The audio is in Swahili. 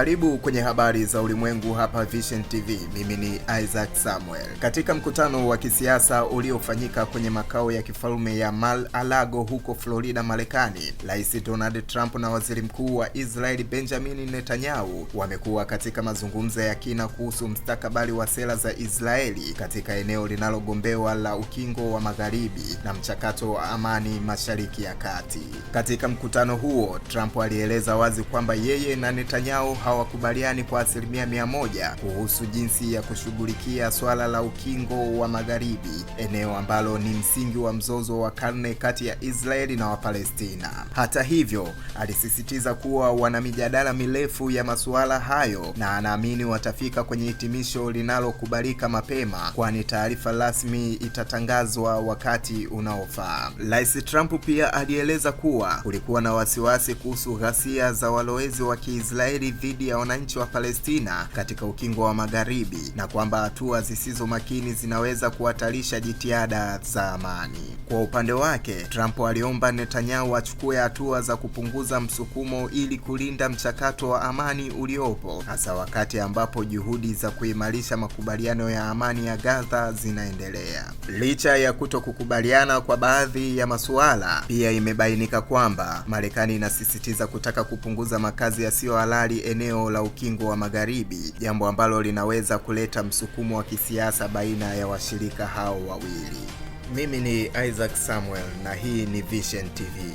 Karibu kwenye habari za ulimwengu hapa Vision TV. Mimi ni Isaac Samuel. Katika mkutano wa kisiasa uliofanyika kwenye makao ya kifalme ya Mar-a-Lago huko Florida, Marekani, Rais Donald Trump na Waziri Mkuu wa Israeli Benjamin Netanyahu wamekuwa katika mazungumzo ya kina kuhusu mustakabali wa sera za Israeli katika eneo linalogombewa la Ukingo wa Magharibi na mchakato wa amani Mashariki ya Kati. Katika mkutano huo, Trump alieleza wazi kwamba yeye na Netanyahu hawakubaliani kwa 100% kuhusu jinsi ya kushughulikia swala la Ukingo wa Magharibi, eneo ambalo ni msingi wa mzozo wa karne kati ya Israeli na Wapalestina. Hata hivyo, alisisitiza kuwa wana mijadala mirefu ya masuala hayo na anaamini watafika kwenye hitimisho linalokubalika mapema, kwani taarifa rasmi itatangazwa wakati unaofaa. Rais Trump pia alieleza kuwa kulikuwa na wasiwasi kuhusu ghasia za walowezi wa Kiisraeli dhidi ya wananchi wa Palestina katika Ukingo wa Magharibi na kwamba hatua zisizo makini zinaweza kuhatarisha jitihada za amani. Kwa upande wake, Trump aliomba Netanyahu achukue hatua za kupunguza msukumo ili kulinda mchakato wa amani uliopo, hasa wakati ambapo juhudi za kuimarisha makubaliano ya amani ya Gaza zinaendelea. Licha ya kutokukubaliana kwa baadhi ya masuala, pia imebainika kwamba Marekani inasisitiza kutaka kupunguza makazi yasiyo halali eneo la Ukingo wa Magharibi, jambo ambalo linaweza kuleta msukumo wa kisiasa baina ya washirika hao wawili. Mimi ni Isaac Samuel na hii ni Vision TV.